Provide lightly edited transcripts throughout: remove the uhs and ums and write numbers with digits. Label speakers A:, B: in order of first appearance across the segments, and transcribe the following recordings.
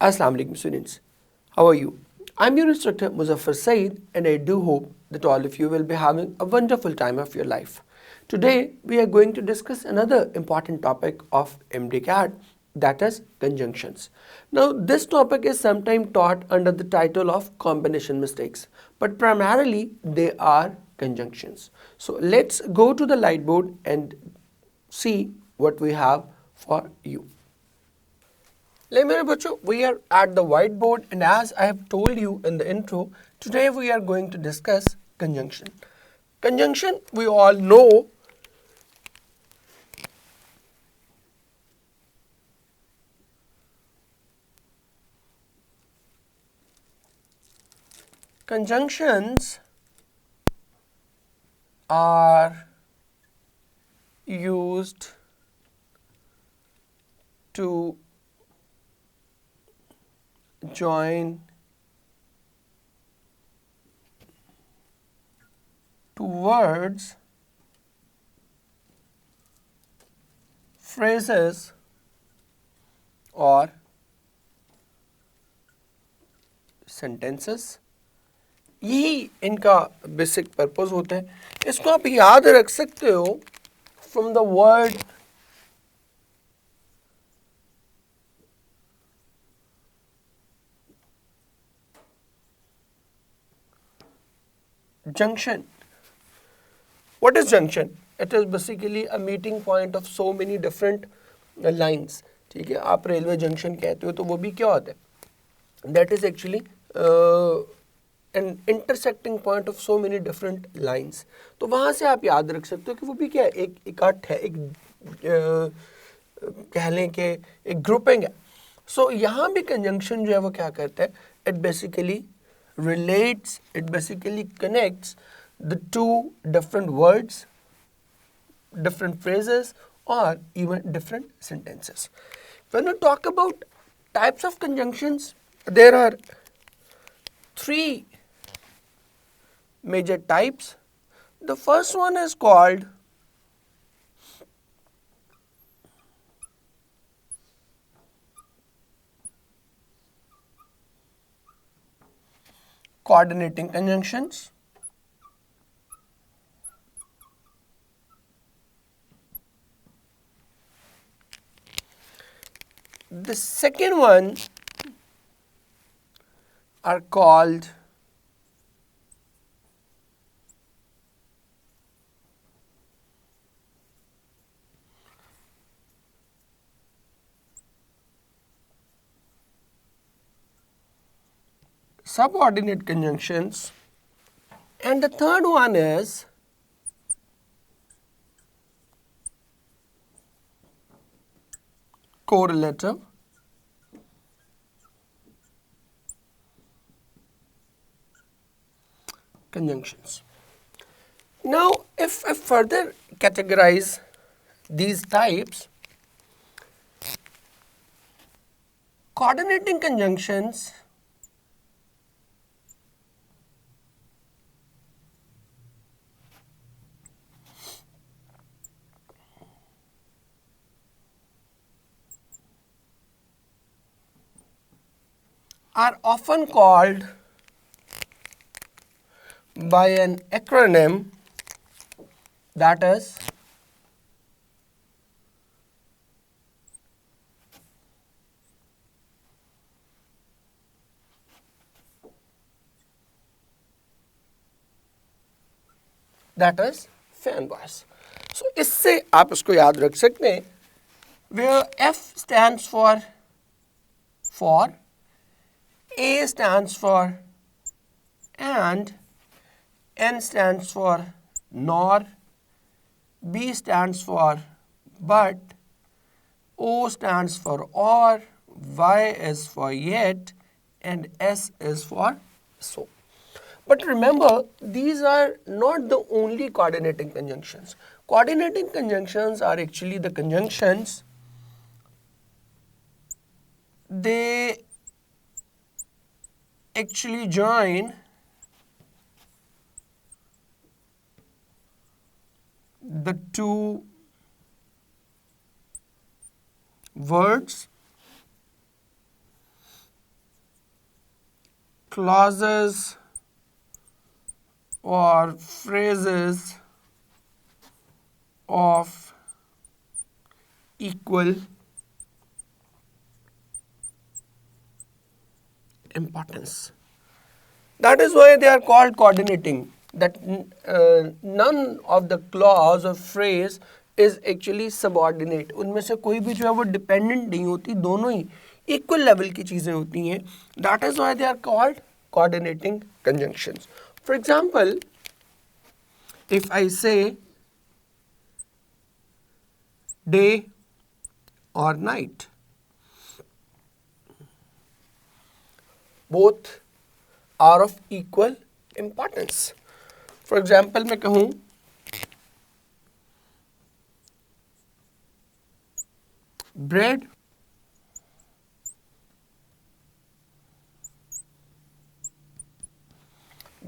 A: Assalamu alaikum students. How are you? I'm your instructor Muzaffar Saeed and I do hope that all of you will be having a wonderful time of your life. Today we are going to discuss another important topic of MDCAT, that is conjunctions. Now this topic is sometimes taught under the title of combination mistakes, but primarily they are conjunctions. So let's go to the light board and see what we have for you. We are at the whiteboard, and as I have told you in the intro, today we are going to discuss conjunction. Conjunction, we all know, conjunctions are used to join two words, phrases, or sentences. यही इनका basic purpose होता है. इसको आप याद रख सकते हो from the word junction. What is junction? It is basically a meeting point of so many different lines. ठीक है, आप रेलवे जंक्शन कहते हो तो वो भी क्या होता है? That is actually an intersecting point of so many different lines. तो वहाँ से आप याद रख सकते हो कि वो भी क्या है, एक इकट्ठ है, एक कह लें कि एक ग्रुपिंग है. सो यहाँ भी कंजंक्शन जो है वो क्या करता है? It basically relates, it basically connects the two different words, different phrases, or even different sentences. When we talk about types of conjunctions, there are three major types. The first one is called coordinating conjunctions. The second one are called subordinate conjunctions, and the third one is correlative conjunctions. Now, if I further categorize these types, coordinating conjunctions are often called by an acronym, that is fan voice. So इससे आप इसको याद रख सकते हैं, where F stands for, A stands for and, N stands for nor, B stands for but, O stands for or, Y is for yet, and S is for so. But remember, these are not the only coordinating conjunctions. Coordinating conjunctions are actually the conjunctions they actually join the two words clauses or phrases of equal importance. That is why they are called coordinating. That none of the clause or phrase is actually subordinate. उनमें से कोई भी जो है वो dependent नहीं होती, दोनों ही equal level की चीज़ें होती हैं. That is why they are called coordinating conjunctions. For example, if I say day or night, both are of equal importance. For example, मैं कहूँ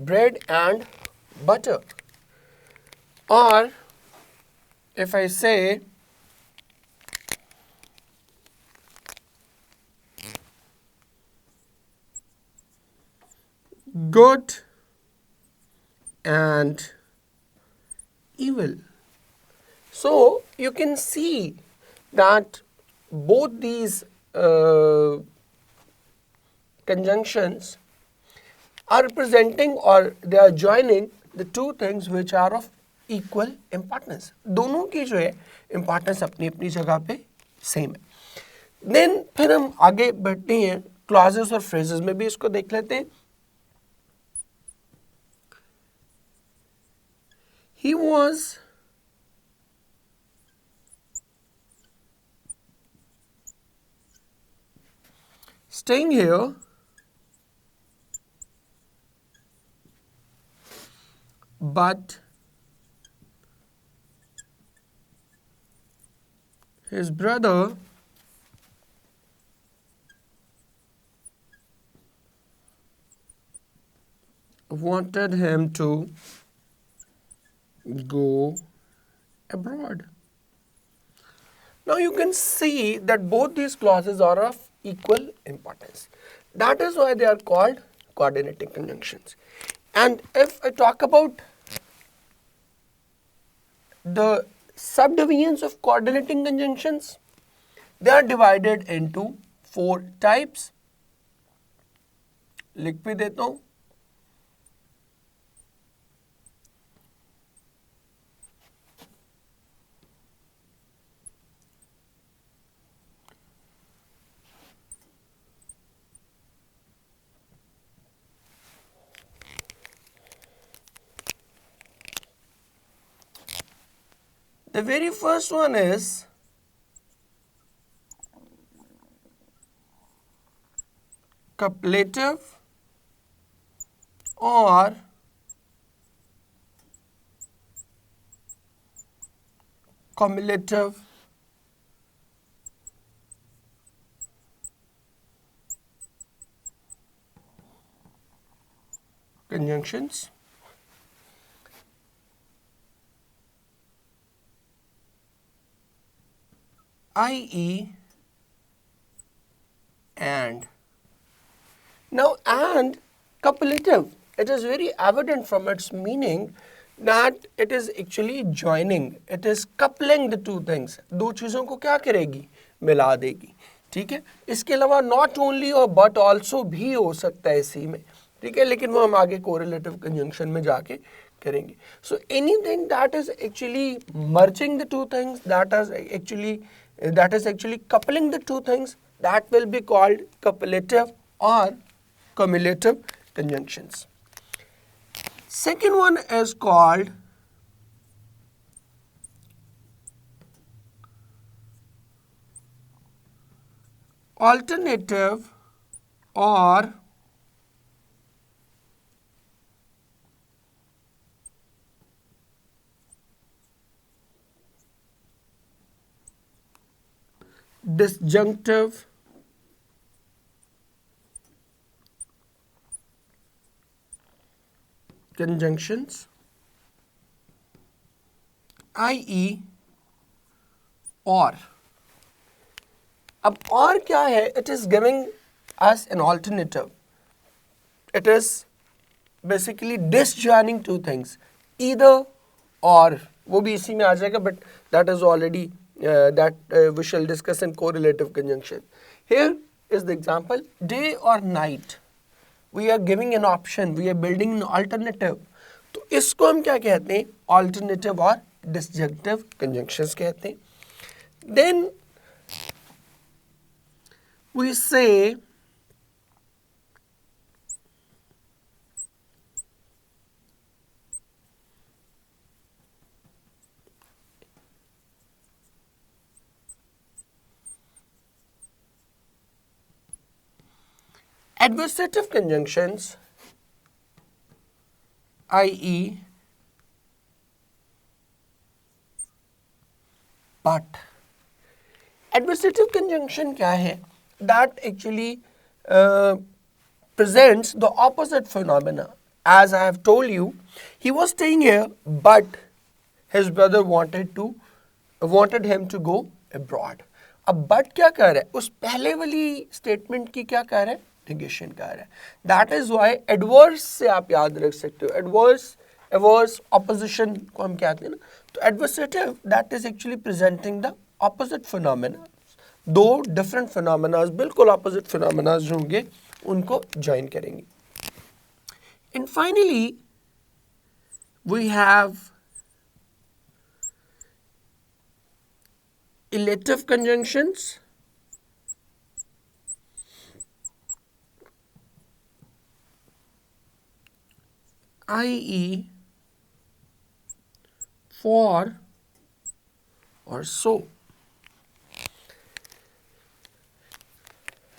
A: bread and butter, or if I say good and evil. So you can see that both these conjunctions are representing or they are joining the two things which are of equal importance. दोनों की जो है importance अपनी अपनी जगह पे same है. Then फिर हम आगे बढ़ते हैं clauses और phrases में भी इसको देख लेते हैं. He was staying here but his brother wanted him to go abroad. Now you can see that both these clauses are of equal importance. That is why they are called coordinating conjunctions. And if I talk about the subdivisions of coordinating conjunctions, they are divided into 4 types. लिख भी देता हूँ. The very first one is cumulative or cumulative conjunctions. I.e. and. Now and cumulative, it is very evident from its meaning that it is actually joining, it is coupling the two things. दो चीज़ों को क्या करेगी? मिला देगी. ठीक है. इसके अलावा not only और but also भी हो सकता है इसी में. ठीक है, लेकिन वो हम आगे correlative conjunction में जाके करेंगे. So anything that is actually merging the two things, that is actually coupling the two things, that will be called coupulative or cumulative conjunctions. Second one is called alternative or disjunctive conjunctions, i.e. or. अब और क्या है? It is giving us an alternative. it is basically disjoining two things, either or, वो भी इसी में आ जाएगा, but that is already we shall discuss in correlative conjunction. Here is the example, day or night. We are giving an option, we are building an alternative. तो इसको हम क्या कहते हैं? Alternative और disjunctive conjunctions कहते हैं. Then we say adversative conjunctions, i.e. but. Adversative conjunction क्या है? That actually presents the opposite phenomena. As I have told you, he was staying here, but his brother wanted him to go abroad. अब but क्या कर रहा है? उस पहले वाली statement की क्या कर रहा है? Negation कर रहा है. That is why adverse से आप याद रख सकते हो. Adverse opposition को हम कहते हैं ना. तो adversative, that is actually presenting the opposite phenomena. दो different phenomena, बिल्कुल opposite phenomena जो होंगे उनको join करेंगे. And finally, we have elative conjunctions, i.e. for or so.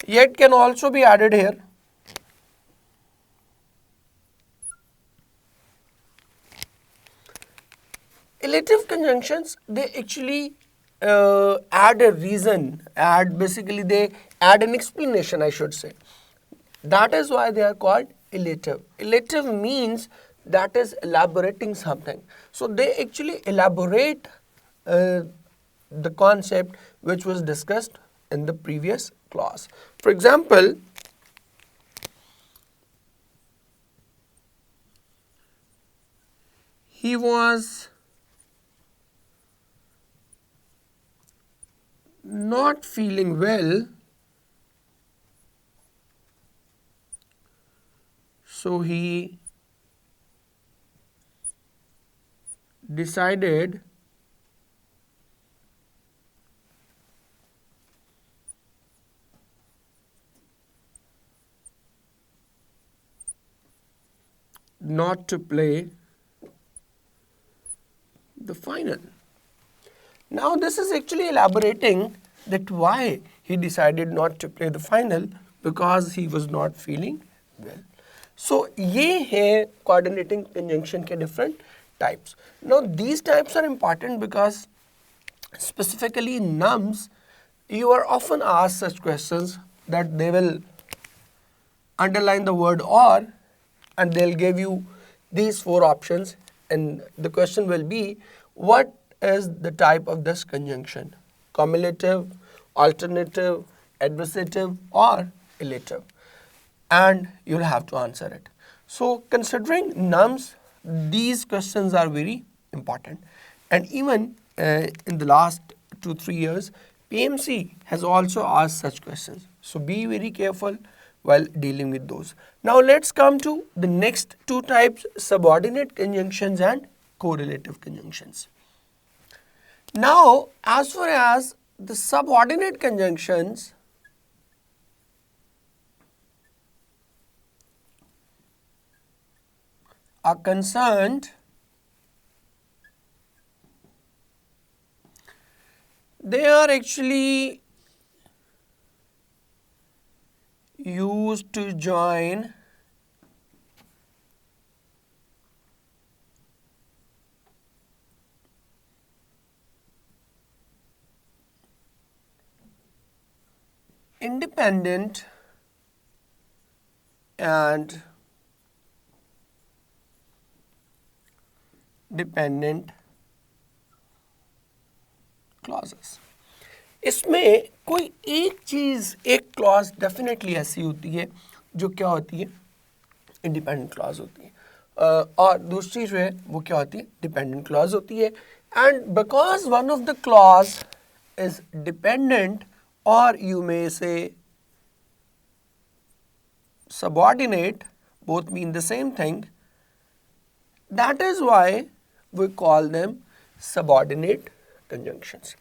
A: Yet can also be added here. Elative conjunctions, they actually add a reason, they add an explanation, I should say. That is why they are called elative. Elative means that is elaborating something. So they actually elaborate the concept which was discussed in the previous class. For example, he was not feeling well, so he decided not to play the final. Now this is actually elaborating that why he decided not to play the final, because he was not feeling well. So ये है coordinating conjunction के different types. Now these types are important because specifically in NUMS you are often asked such questions that they will underline the word or and they'll give you these four options, and the question will be, what is the type of this conjunction? Cumulative, alternative, adversative or elative? And you'll have to answer it. So considering NUMS, these questions are very important, and even in the last 2-3 years PMC has also asked such questions. So be very careful while dealing with those. Now let's come to the next two types, subordinate conjunctions and correlative conjunctions. Now as far as the subordinate conjunctions are concerned, they are actually used to join independent and dependent clauses. इसमें कोई एक चीज़, एक clause definitely ऐसी होती है जो क्या होती है, इंडिपेंडेंट क्लॉज होती है, और दूसरी जो है वो क्या होती है, डिपेंडेंट क्लॉज होती है. And because one of the clause is dependent और यू मे से subordinate, both mean the same thing. That is why we call them subordinate conjunctions.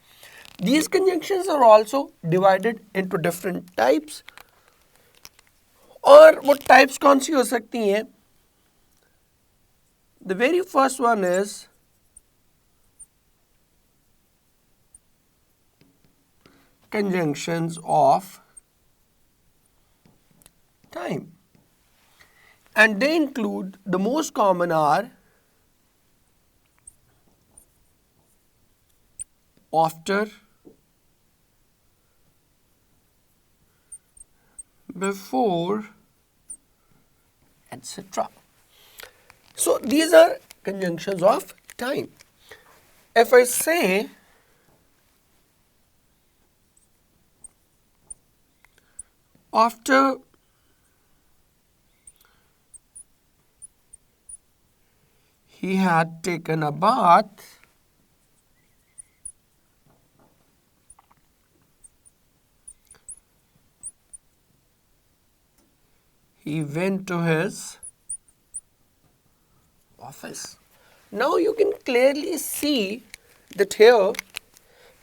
A: These conjunctions are also divided into different types. और वो types कौन सी हो सकती हैं? The very first one is conjunctions of time, and they include, the most common are after, before, etc. So these are conjunctions of time. If I say after he had taken a bath, he went to his office. Now you can clearly see that here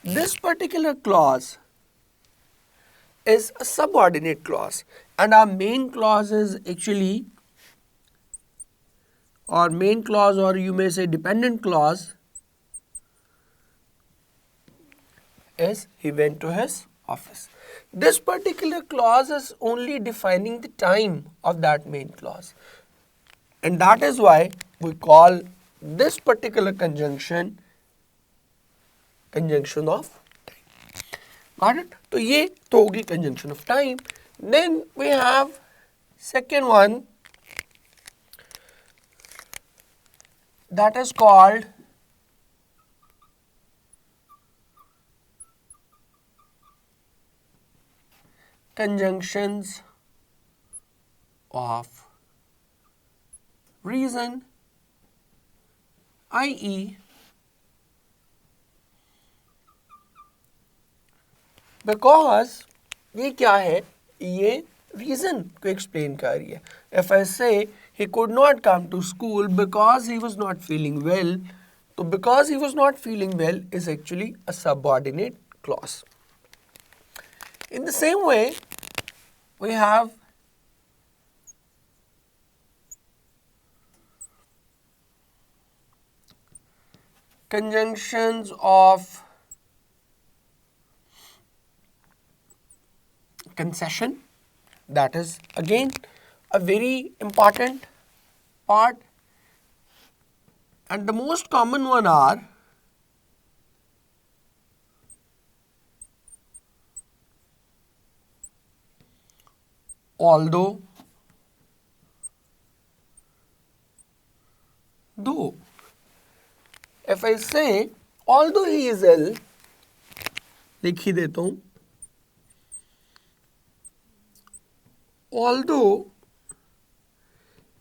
A: this particular clause is a subordinate clause, and our main clause is actually, or main clause, or you may say dependent clause, is he went to his office. This particular clause is only defining the time of that main clause, and that is why we call this particular conjunction conjunction of time. Got it? तो ये तो होगी conjunction of time. Then we have second one, that is called conjunctions of reason, i.e. because ये क्या है, ये reason को explain कर रही है. If I say he could not come to school because he was not feeling well, तो because he was not feeling well is actually a subordinate clause. In the same way, we have conjunctions of concession. That is again a very important part, and the most common one are although, though. If I say although he is ill, लिख ही देता हूँ, although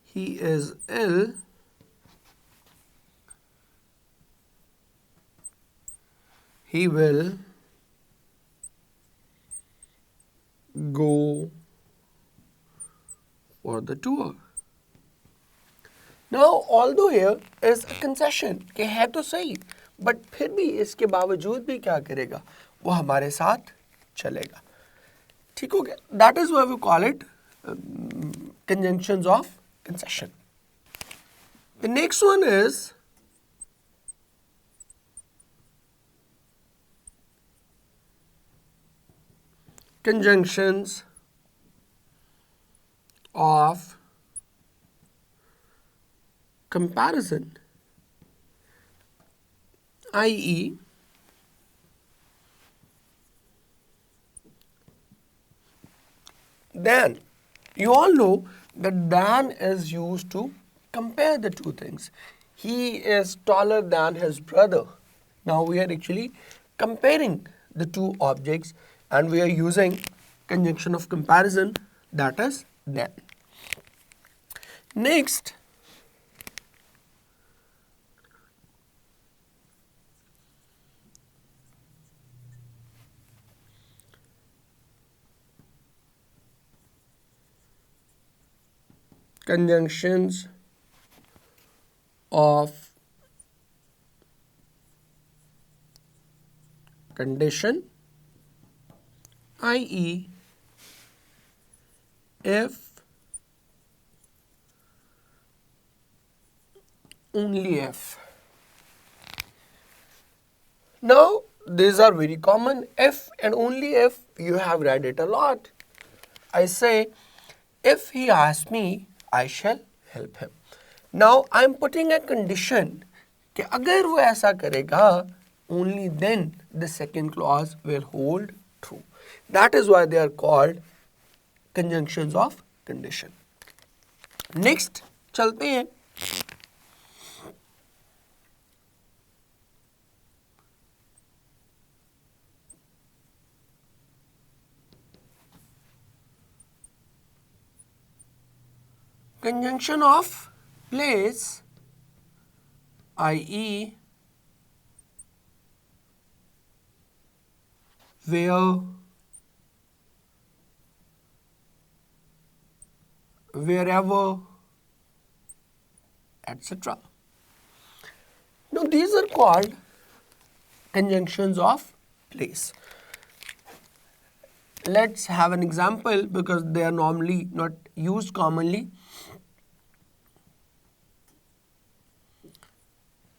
A: he is ill, he will go for the tour. Now, although here is a concession कि है तो सही, but फिर भी इसके बावजूद भी क्या करेगा, वो हमारे साथ चलेगा. ठीक हो गया? That is why we call it conjunctions of concession. The next one is conjunctions of comparison, i.e. than. You all know that than is used to compare the two things. He is taller than his brother. Now we are actually comparing the two objects, and we are using conjunction of comparison, that is than. Next, conjunctions of condition, i.e. if, only if. Now, these are very common. If and only if, you have read it a lot. I say, if he asks me, I shall help him. Now, I am putting a condition कि अगर वो ऐसा करेगा, only then the second clause will hold true. That is why they are called conjunctions of condition. Next, चलते हैं. Conjunction of place, i.e. where, wherever, etc. Now these are called conjunctions of place. Let's have an example because they are normally not used commonly.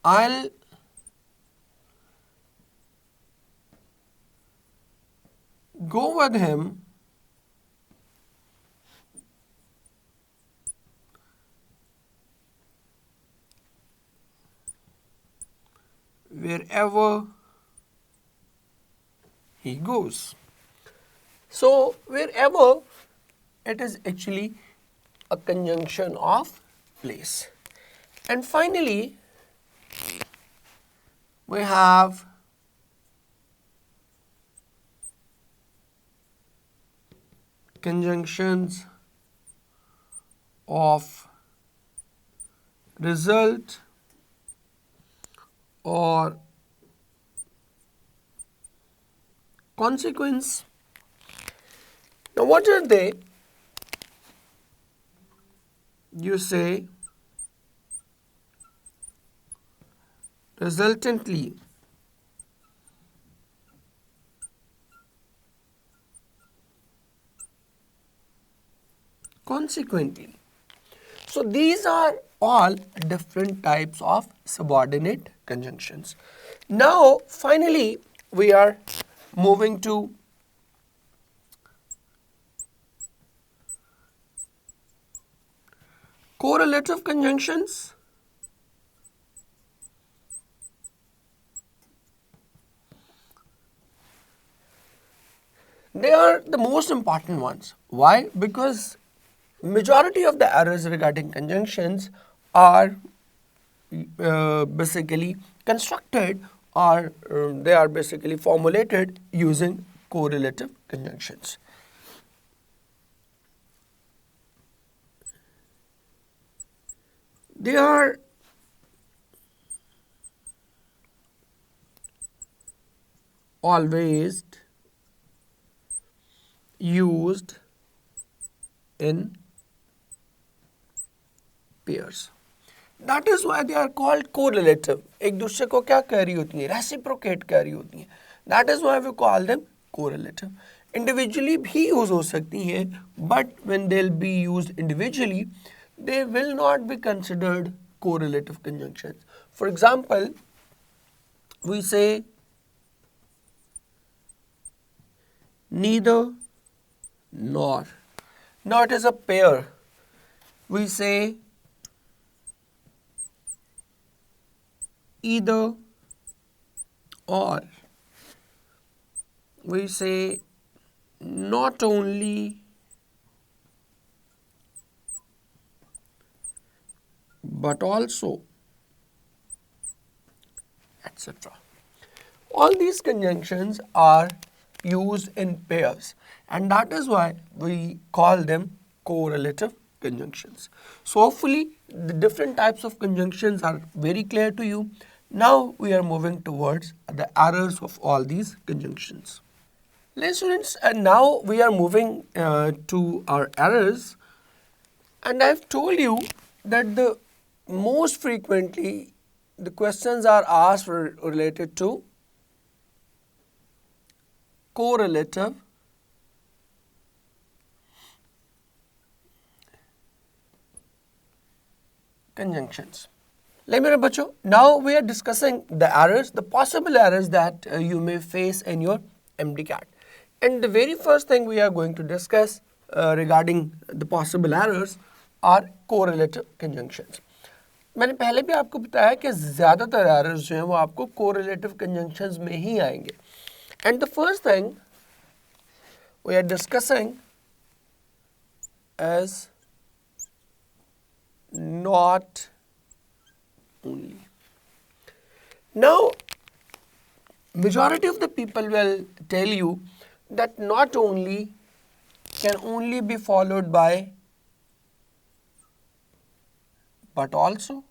A: I'll go with him wherever he goes. So wherever, it is actually a conjunction of place. And finally, we have conjunctions of result or consequence. Now what are they? You say resultantly, consequently. So these are all different types of subordinate conjunctions. Now finally we are moving to correlative conjunctions. They are the most important ones. Why? Because majority of the errors regarding conjunctions are basically constructed or they are basically formulated using correlative conjunctions. They are always used in pairs. That is why they are called correlative. एक दूसरे को क्या कह रही होती हैं? Reciprocate कह रही होती हैं. That is why we call them correlative. Individually भी use हो सकती हैं, but when they'll be used individually, they will not be considered correlative conjunctions. For example, we say neither nor. Now it is a pair. We say either or. We say not only but also, etc. All these conjunctions are used in pairs, and that is why we call them correlative conjunctions. So hopefully the different types of conjunctions are very clear to you. Now we are moving towards the errors of all these conjunctions. Ladies and students, and now we are moving to our errors, and I've told you that the most frequently the questions are asked related to correlative conjunctions. Let me know, bachcho. Now we are discussing the errors, the possible errors that you may face in your MDCAT. And the very first thing we are going to discuss regarding the possible errors are correlative conjunctions. मैंने पहले भी आपको बताया कि ज़्यादातर errors जो हैं वो आपको correlative conjunctions में ही आएंगे. And the first thing we are discussing is not only. Now, majority of the people will tell you that not only can only be followed by but also.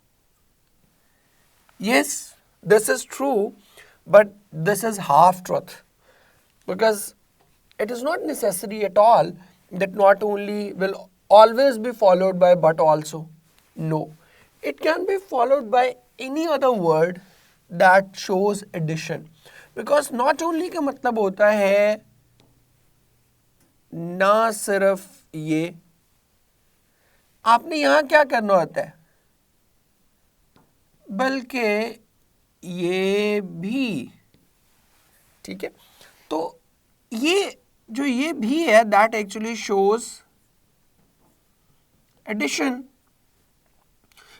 A: Yes, this is true, but this is half truth, because it is not necessary at all that not only will always be followed by but also. No, it can be followed by any other word that shows addition, because not only का मतलब होता है ना सिर्फ ये, आपने यहाँ क्या करना होता है, बल्कि ये भी. ठीक है, तो ये जो ये भी है that actually shows addition.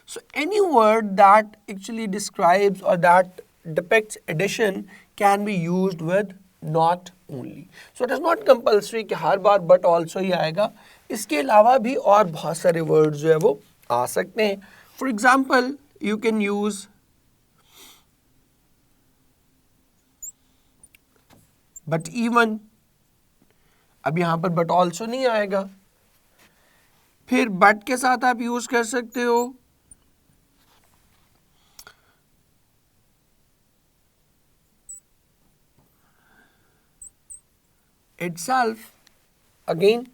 A: So any word that actually describes or that depicts addition can be used with not only. So it is not compulsory कि हर बार but also ही आएगा. इसके अलावा भी और बहुत सारे words जो है वो आ सकते हैं. For example, you can use but even. अब यहाँ पर but also नहीं आएगा. फिर but के साथ आप यूज कर सकते हो itself. अगेन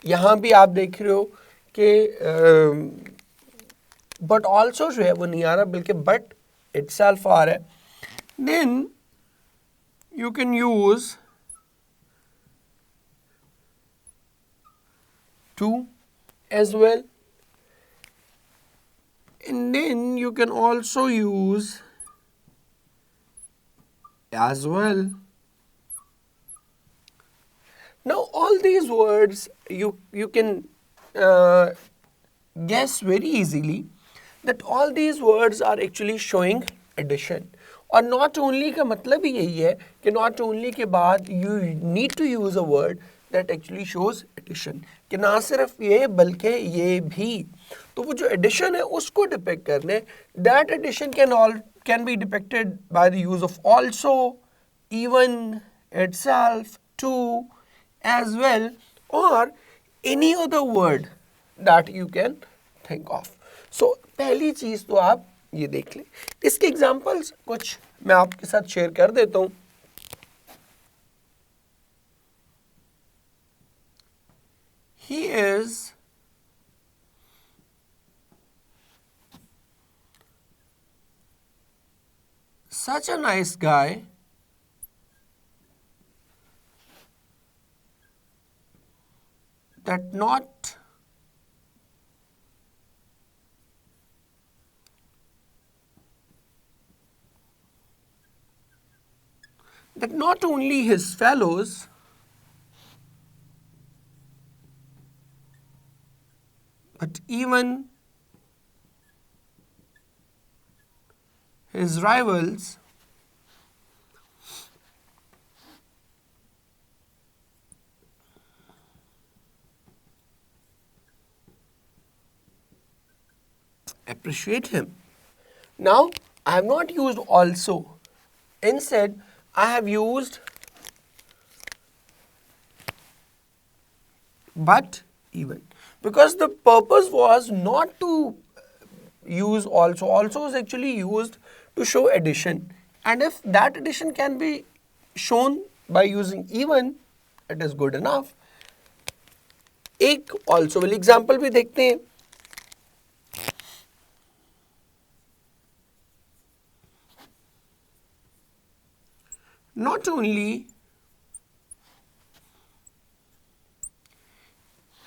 A: यहाँ भी आप देख रहे हो कि but also जो है वो नहीं आ रहा, बल्कि but itself आ रहा है. Then you can use to as well, and then you can also use as well. Now all these words you can guess very easily that all these words are actually showing addition. और not only का मतलब ही यही है कि not only के बाद you need to use a word that actually shows addition, कि ना सिर्फ ये बल्कि ये भी. तो वो जो addition है उसको depict करने, that addition can be depicted by the use of also, even, itself, to, as well, or any other word that you can think of. So पहली चीज तो आप ये देख लें. इसके एग्जाम्पल्स कुछ मैं आपके साथ शेयर कर देता हूँ. He is such a nice guy that not only his fellows but even his rivals appreciate him. Now I have not used also. Instead, I have used but even. because the purpose was not to use also. Also is actually used to show addition, and if that addition can be shown by using even, it is good enough. एक also वाली example भी देखते हैं. Not only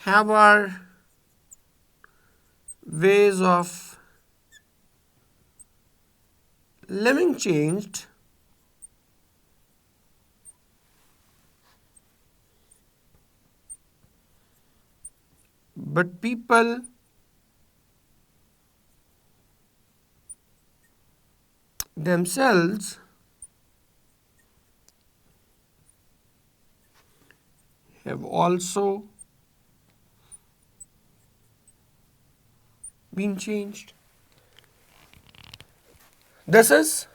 A: have our ways of living changed, but people themselves have also been changed. This is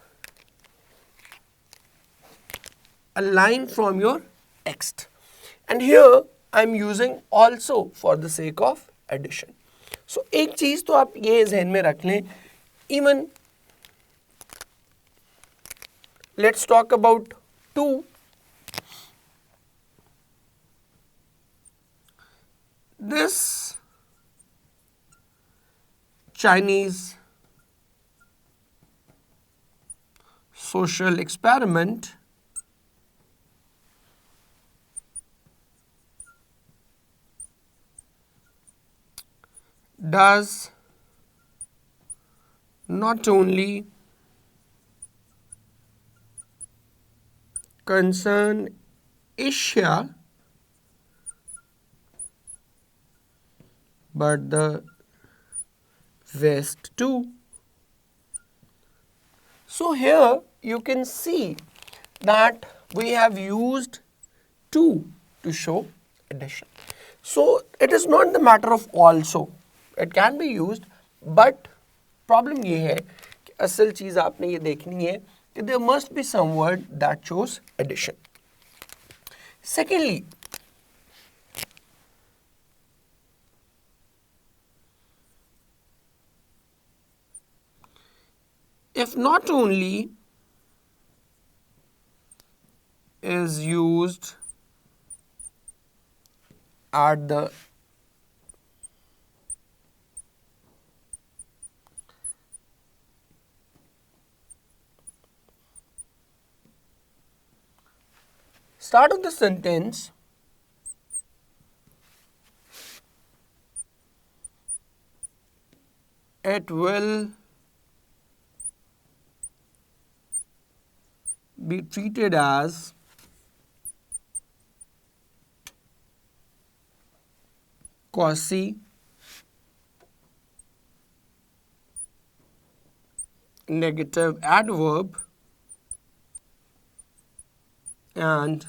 A: a line from your text, and here I am using also for the sake of addition. So एक चीज तो आप ये ध्यान में रख लें. Even let's talk about 2. This Chinese social experiment does not only concern Asia but the West too. So here you can see that we have used 2 to show addition. So it is not the matter of also. It can be used, but problem ये है कि असल चीज आपने ये देखनी है कि there must be some word that shows addition. Secondly, if not only is used at the start of the sentence, it will be treated as quasi-negative adverb and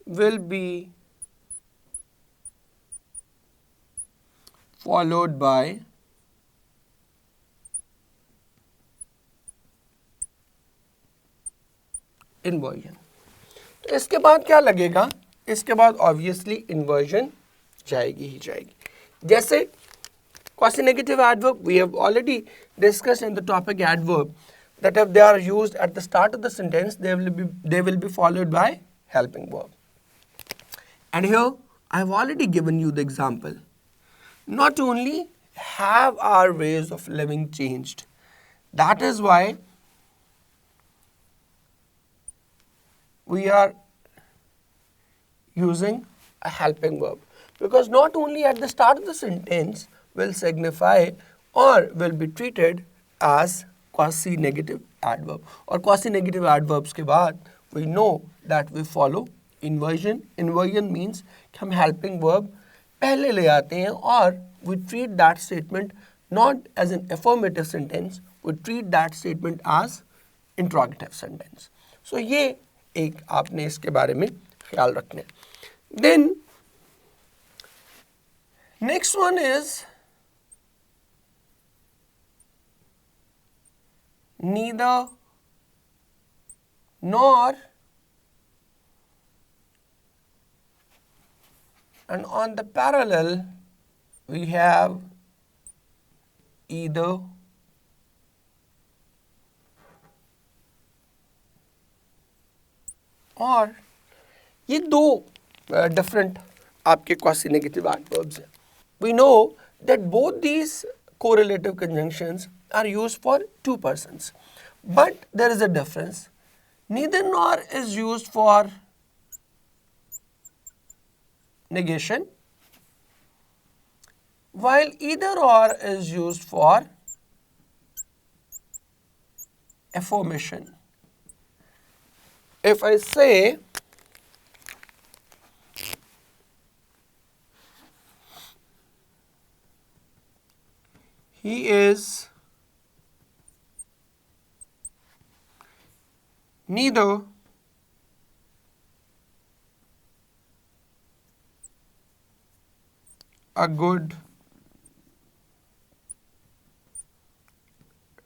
A: will be followed by inversion. तो इसके बाद क्या लगेगा? इसके बाद obviously inversion जाएगी ही जाएगी. जैसे quasi-negative adverb, we have already discussed in the topic adverb that if they are used at the start of the sentence, they will be followed by helping verb. And here I have already given you the example. Not only have our ways of living changed, that is why we are using a helping verb, because not only at the start of the sentence will signify or will be treated as quasi-negative adverb, or quasi-negative adverbs के बाद we know that we follow inversion. Inversion means कि हम helping verb पहले ले आते हैं और we treat that statement not as an affirmative sentence, we treat that statement as interrogative sentence. So ये एक आपने इसके बारे में ख्याल रखना है. Then next one is neither nor and on the parallel we have either और ये दो different आपके quasi negative adverbs हैं. We know that both these correlative conjunctions are used for two persons, but there is a difference. Neither nor is used for negation, while either or is used for affirmation. If I say he is neither a good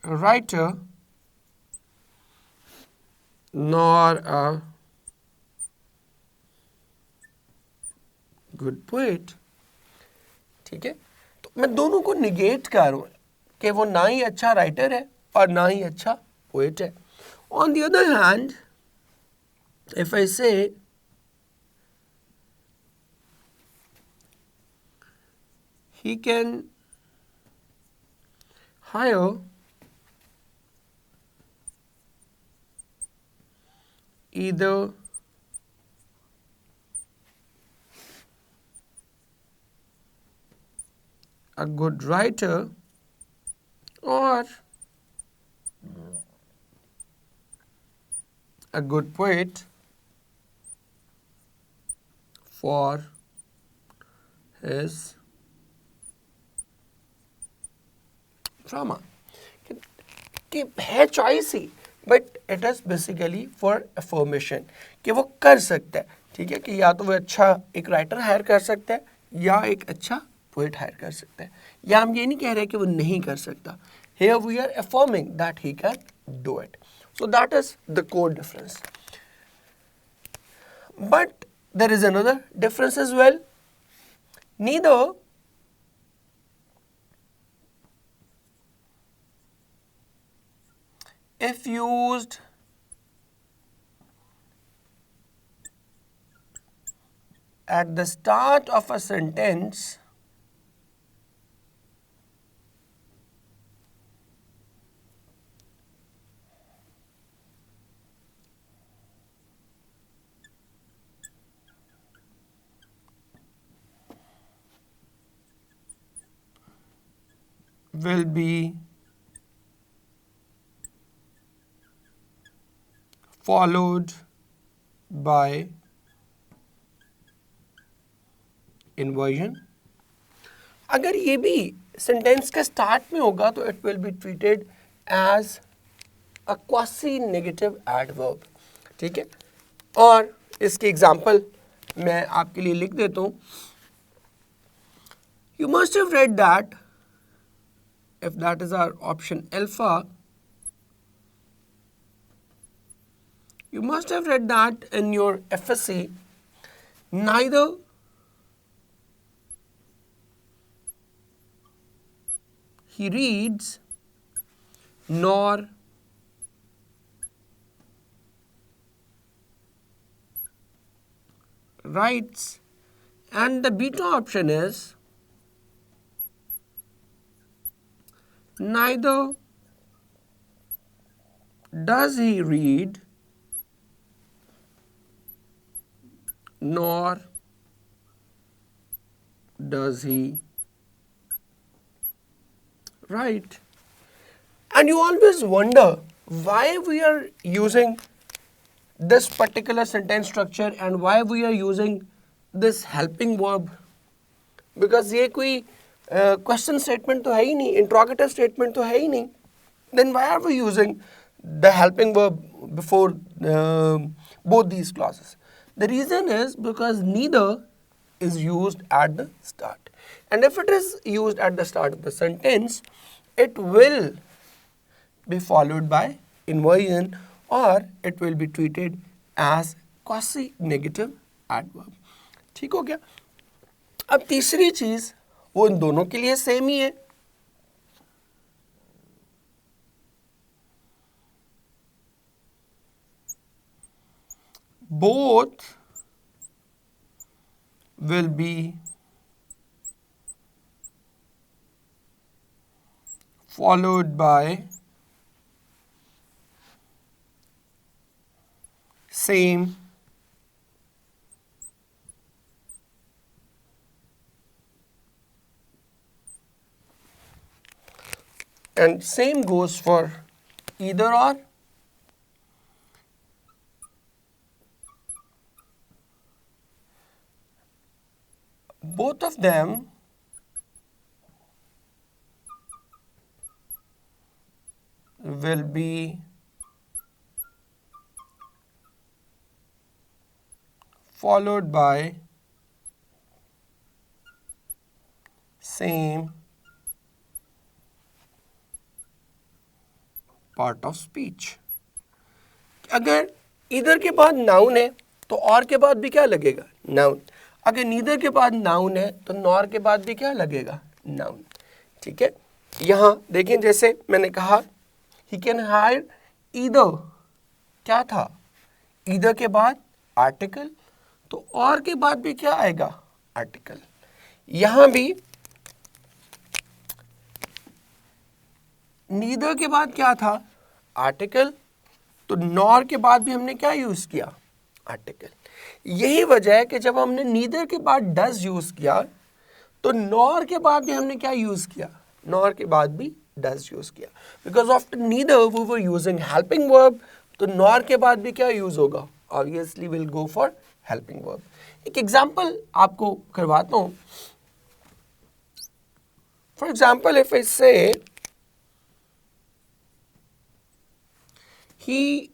A: writer nor a good poet. ठीक है, तो मैं दोनों को negate कर रहा हूँ कि वो ना ही अच्छा राइटर है और ना ही अच्छा पोएट है. On the other hand, if I say he can hire either a good writer or a good poet for his drama. कि है choice he, but it is basically for affirmation कि वो कर सकता है. ठीक है, कि या तो वो अच्छा एक राइटर हायर कर सकता है या एक अच्छा पोएट हायर कर सकता है, या हम ये नहीं कह रहे कि वो नहीं कर सकता. Here we are affirming that he can do it. So that is the core difference. But there is another difference as well. Neither if used at the start of a sentence will be followed by inversion. अगर ये भी sentence के start में होगा तो it will be treated as a quasi negative adverb. ठीक है, और इसकी एग्जांपल मैं आपके लिए लिख देता हूँ. You must have read that, if that is our option alpha, you must have read that in your FSC, neither he reads nor writes, and the beta option is neither does he read nor does he write. And you always wonder why we are using this particular sentence structure and why we are using this helping verb, because ये कोई question statement तो है ही नहीं, interrogative statement तो है ही नहीं. Then why are we using the helping verb before both these clauses? The reason is because neither is used at the start, and if it is used at the start of the sentence, it will be followed by inversion or it will be treated as quasi negative adverb. ठीक हो गया? अब तीसरी चीज वो इन दोनों के लिए सेम ही है, both will be followed by same and same goes for either or. Both of them will be followed by same part of speech. अगर इधर के बाद नाउन है तो और के बाद भी क्या लगेगा, नाउन. अगर नीदर के बाद नाउन है तो नॉर के बाद भी क्या लगेगा, नाउन. ठीक है, यहां देखें जैसे मैंने कहा ही कैन हायर ईदर, क्या था, ईदर के बाद आर्टिकल, तो और के बाद भी क्या आएगा, आर्टिकल. यहां भी नीदर के बाद क्या था, आर्टिकल, तो नॉर के बाद भी हमने क्या यूज किया, आर्टिकल. यही वजह है कि जब हमने नीदर के बाद डज यूज किया तो नॉर के बाद भी हमने क्या यूज किया, नॉर के बाद भी डज यूज किया. Because after neither we were using helping verb, तो नॉर के बाद भी क्या यूज होगा, obviously will go for helping verb. एक एग्जांपल आपको करवाता हूं. फॉर एग्जांपल इफ आई से he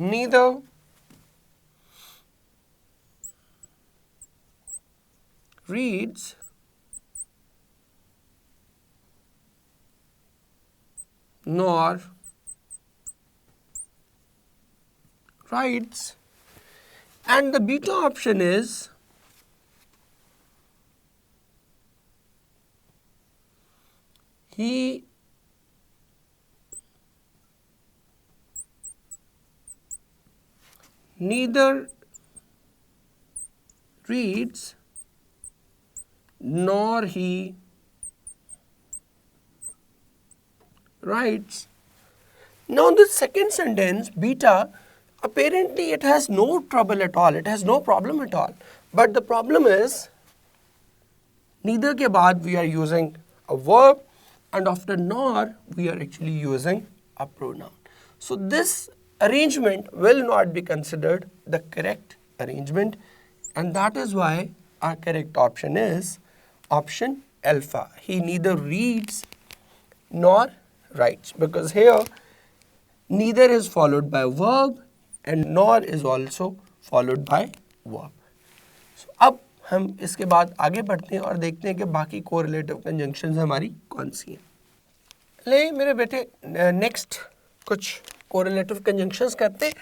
A: neither reads nor writes, and the beta option is he neither reads nor he writes. Now the second sentence, beta, apparently it has no trouble at all, it has no problem at all. But the problem is, neither के बाद we are using a verb, and after nor we are actually using a pronoun. So this arrangement will not be considered the correct arrangement, and that is why our correct option is option alpha. He neither reads nor writes, because here neither is followed by verb and nor is also followed by verb. So अब हम इसके बाद आगे बढ़ते हैं और देखते हैं कि बाकी कोरिलेटिव कंजंक्शंस हमारी कौन सी हैं. ले मेरे बेटे नेक्स्ट कुछ कोरिलेटिव कंजंक्शंस करते हैं.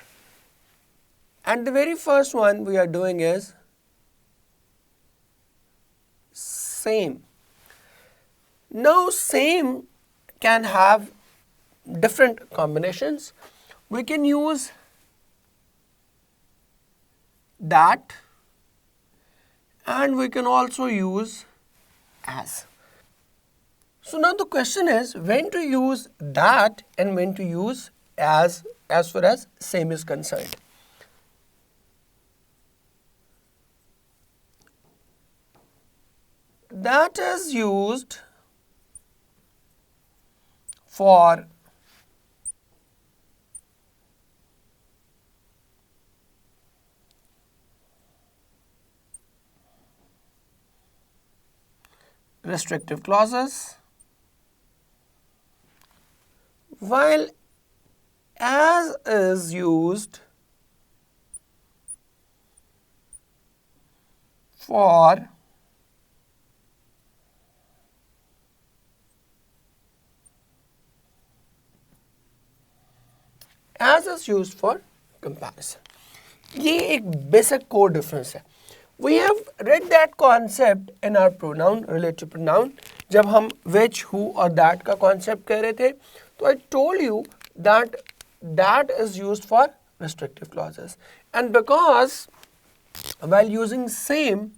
A: And the very first one we are doing is same. Now same can have different combinations. We can use that, and we can also use as. So now the question is when to use that and when to use as far as same is concerned. That is used for restrictive clauses, while as is used for comparison. ये एक basic core difference है. We have read that concept in our pronoun, relative pronoun. जब हम which, who और that का concept कह रहे थे, तो I told you that that is used for restrictive clauses. And because while using same,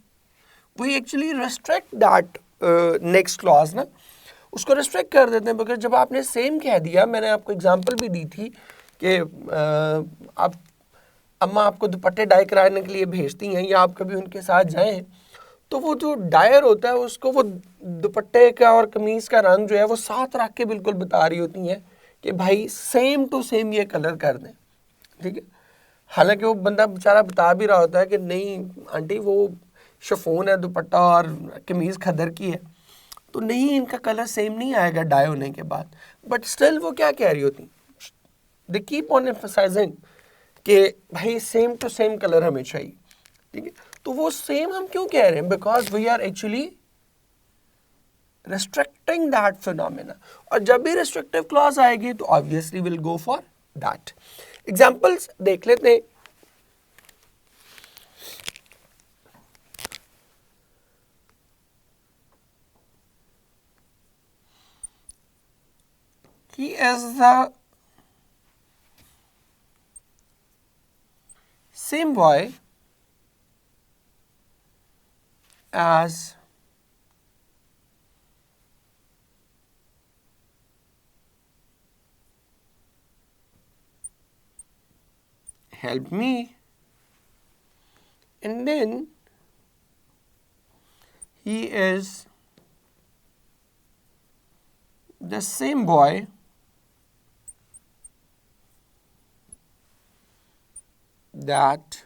A: we actually restrict that next clause ना, उसको restrict कर देते हैं. because जब आपने same कह दिया, मैंने आपको example भी दी थी कि आप अम्मा आपको दुपट्टे डाई कराने के लिए भेजती हैं या आप कभी उनके साथ जाएं, तो वो जो डायर होता है उसको वो दुपट्टे का और कमीज का रंग जो है वो साथ रख के बिल्कुल बता रही होती हैं कि भाई सेम टू सेम ये कलर कर दें. ठीक है, हालांकि वो बंदा बेचारा बता भी रहा होता है कि नहीं आंटी वो शिफॉन है दुपट्टा और कमीज खदर की है, तो नहीं इनका कलर सेम नहीं आएगा डाई होने के बाद. बट स्टिल वो क्या कह रही होती, दे कीप ऑन एम्फसाइजिंग कि भाई सेम टू सेम कलर हमें चाहिए. ठीक है, तो वो सेम हम क्यों कह रहे हैं, because we are actually restricting that phenomena. और जब भी restrictive clause आएगी तो obviously will go for that. Examples देख लेते हैं. He is the same boy as help me, and then he is the same boy that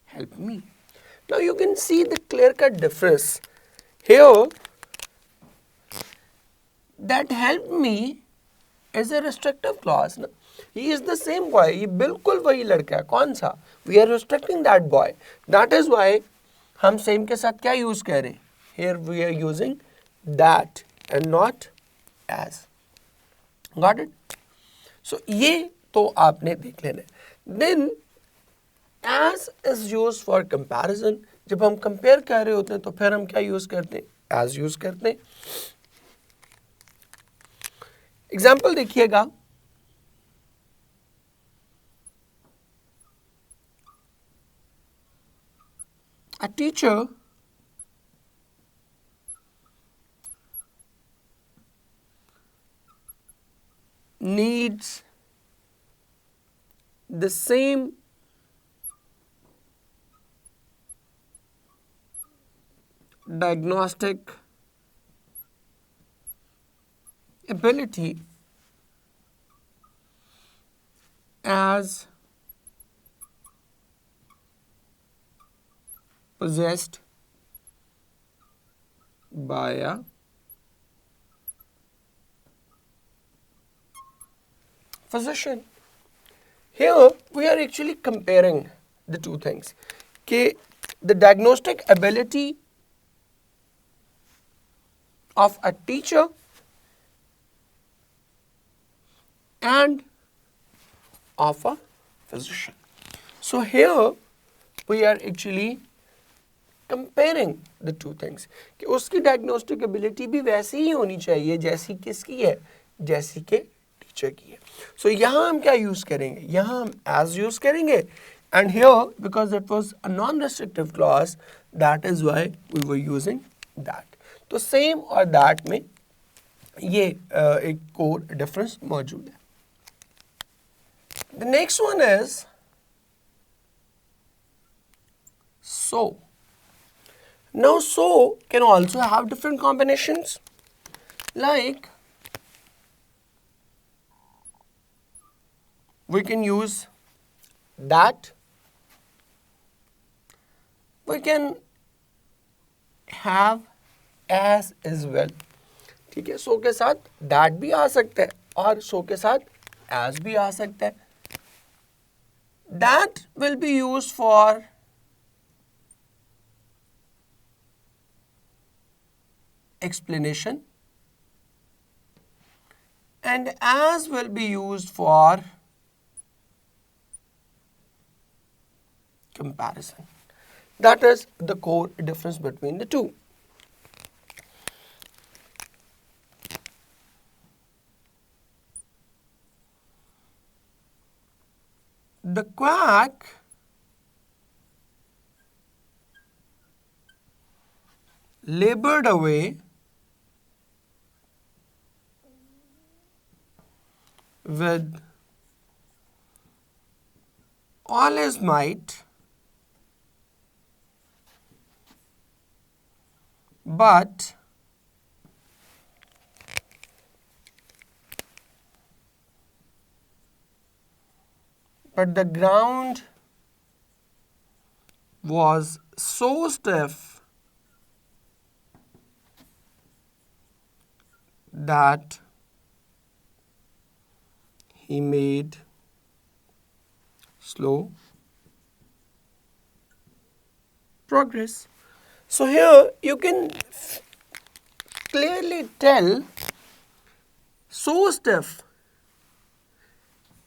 A: help me. Now you can see the clear-cut difference here. That help me is a restrictive clause. ना? He is the same boy. ये बिल्कुल वही लड़का है. कौन सा? We are restricting that boy. That is why हम same के साथ क्या use कर रहे हैं? Here we are using that and not as. Got it? So ये तो आपने देख लेना. Then as is used for comparison. जब हम compare कर रहे होते हैं तो फिर हम क्या use करते हैं? As use करते हैं. Example देखिएगा. A teacher needs the same diagnostic ability as possessed by a physician. Here we are actually comparing the two things. Okay, the diagnostic ability of a teacher and of a physician. So here we are actually comparing the two things कि उसकी diagnostic ability भी वैसी ही होनी चाहिए जैसी किसकी है, जैसी के टीचर की है. So यहाँ हम क्या use करेंगे, यहाँ हम as use करेंगे, and here because it was a non-restrictive clause, that is why we were using that. तो same और that में ये एक core difference मौजूद है. The next one is so. Now so can also have different combinations, like we can use that, we can have as well. ठीक है, so के साथ that भी आ सकता है और so के साथ as भी आ सकता है. That will be used for explanation and as will be used for comparison. That is the core difference between the two. The quack labored away with all his might, but the ground was so stiff that he made slow progress. So here you can clearly tell so stiff,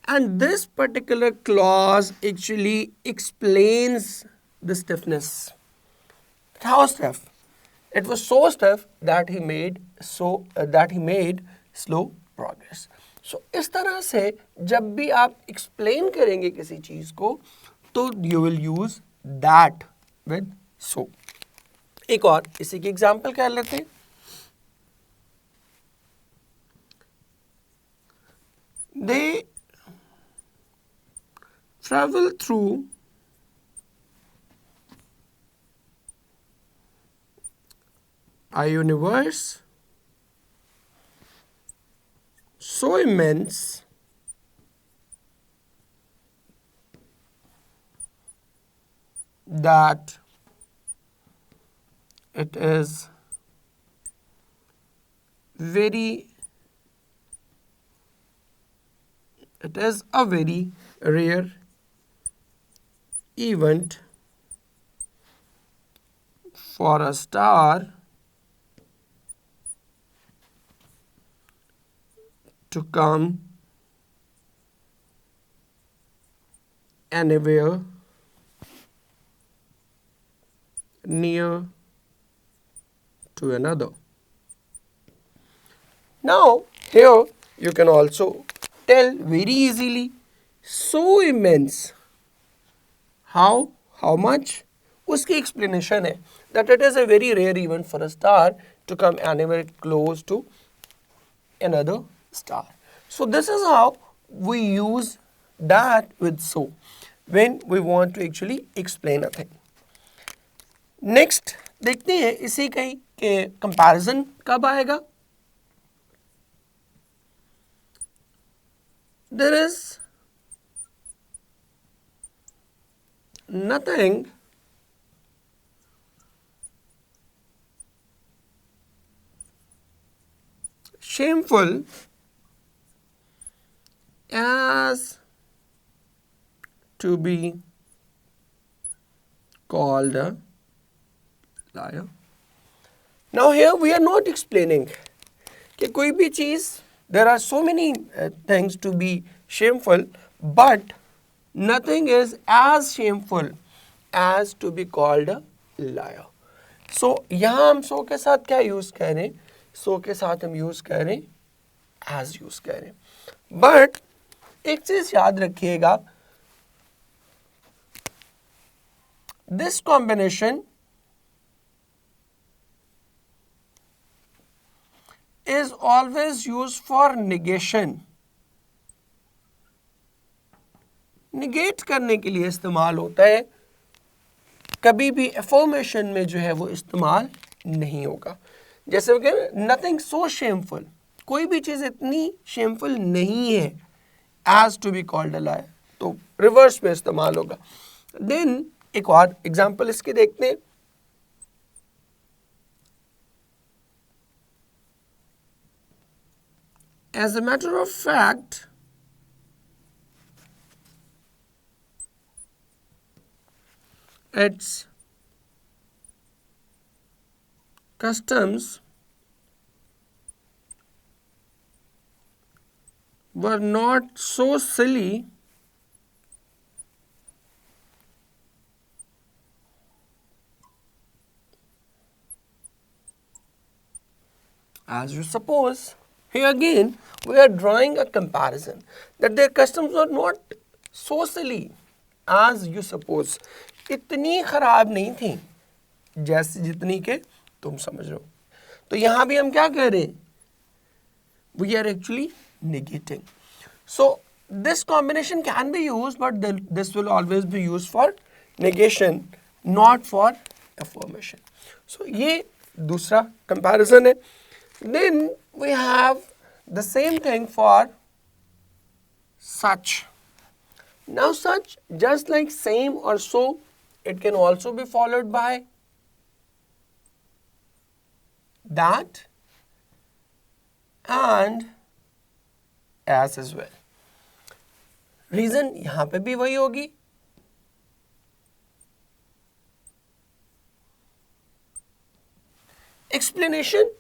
A: and this particular clause actually explains the stiffness. How stiff? It was so stiff that he made slow progress. So इस तरह से जब भी आप explain करेंगे किसी चीज को तो you will use that with so. एक और इसी की एग्जाम्पल कर लेते हैं. They travel through a universe so immense that it is a very rare event for a star to come anywhere near to another. Now here you can also tell very easily so immense. How much? उसकी explanation है that it is a very rare event for a star to come anywhere close to another star. So this is how we use that with so when we want to actually explain a thing. Next देखते हैं इसी कहीं के comparison कब आएगा. There is nothing shameful as to be called a liar. Now here we are not explaining कि कोई भी चीज़, there are so many things to be shameful, but nothing is as shameful as to be called a liar. So यहाँ हम so के साथ क्या use कर रहे हैं? So के साथ हम use कर रहे हैं as use कर रहे हैं. But एक चीज़ याद रखिएगा, this combination is always used for negation. Negate करने के लिए इस्तेमाल होता है, कभी भी affirmation में जो है वो इस्तेमाल नहीं होगा. जैसे कि nothing so shameful, कोई भी चीज़ इतनी shameful नहीं है as to be called a liar, तो reverse में इस्तेमाल होगा. Then एक और example इसके देखते हैं. As a matter of fact, its customs were not so silly as you suppose. Here again, we are drawing a comparison that their customs were not so silly as you suppose. इतनी खराब नहीं थी जैसे जितनी के तुम समझ रहे हो. तो यहाँ भी हम क्या कह रहे हैं? We are actually negating. So this combination can be used, but this will always be used for negation, not for affirmation. So ये दूसरा comparison है. Then we have the same thing for such. Now such, just like same or so, it can also be followed by that and as well. Reason यहाँ पे भी वही होगी. Explanation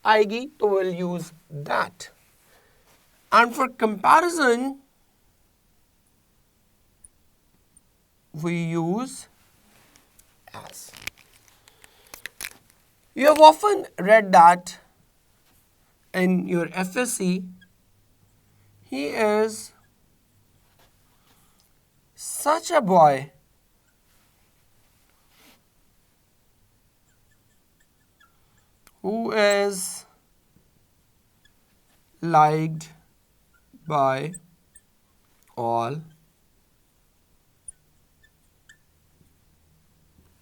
A: आएगी तो we'll use that. And for comparison, we use as. You have often read that in your FSC, he is such a boy who is liked by all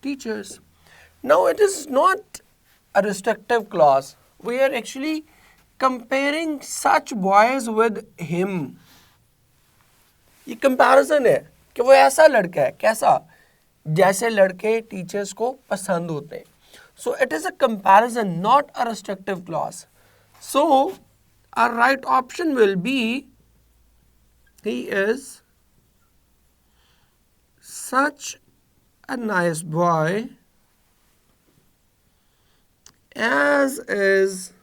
A: teachers. Now it is not a restrictive clause. We are actually comparing such boys with him. ये comparison है कि वो ऐसा लड़का है, कैसा? जैसे लड़के टीचर्स को पसंद होते हैं. So it is a comparison, not a restrictive clause. So our right option will be he is such a nice boy as is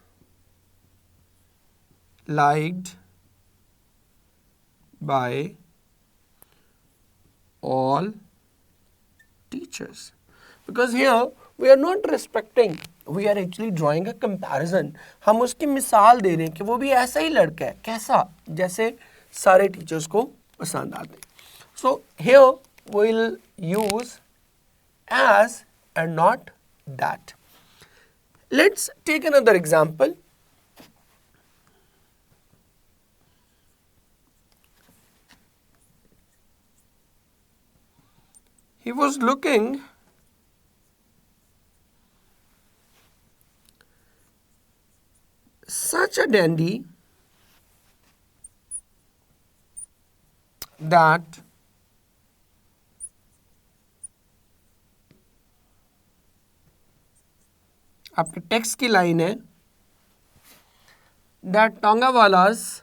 A: liked by all teachers. Because here we are not respecting, we are actually drawing a comparison. हम उसकी मिसाल दे रहे हैं कि वो भी ऐसा ही लड़का है, कैसा? जैसे सारे टीचर्स को पसंद आते हैं. So here we will use as and not that. Let's take another example. He was looking such a dandy that आपके टेक्स्ट की लाइन है that Tongawalas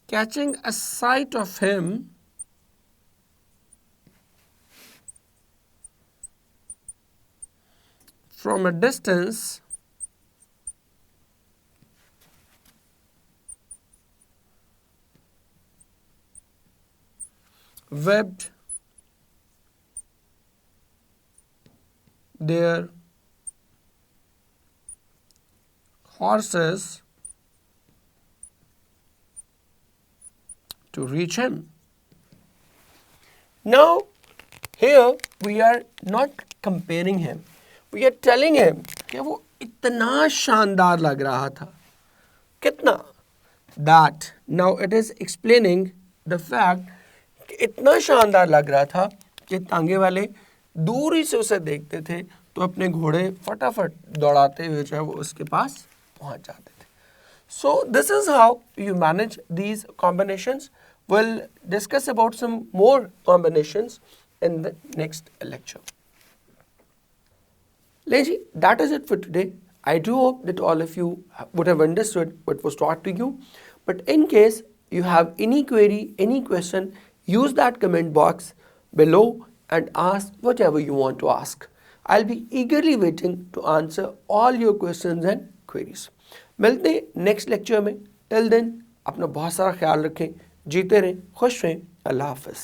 A: catching a sight of him from a distance whipped their horses to reach him. Now here we are not comparing him, we are telling him कि वो इतना शानदार लग रहा था. कितना? That. Now it is explaining the fact कि इतना शानदार लग रहा था कि तांगे वाले दूर ही से उसे देखते थे तो अपने घोड़े फटाफट दौड़ाते हुए जो है वो उसके पास पहुंच जाते थे. So this is how you manage these combinations. We'll discuss about some more combinations in the next lecture. Leji, that is it for today. I do hope that all of you would have understood what was taught to you. But in case you have any query, any question, use that comment box below and ask whatever you want to ask. I'll be eagerly waiting to answer all your questions and queries. मिलते हैं next lecture में. Till then अपना बहुत सारा ख्याल रखें, जीते रहें, खुश रहें. अल्लाह हाफ़िज़.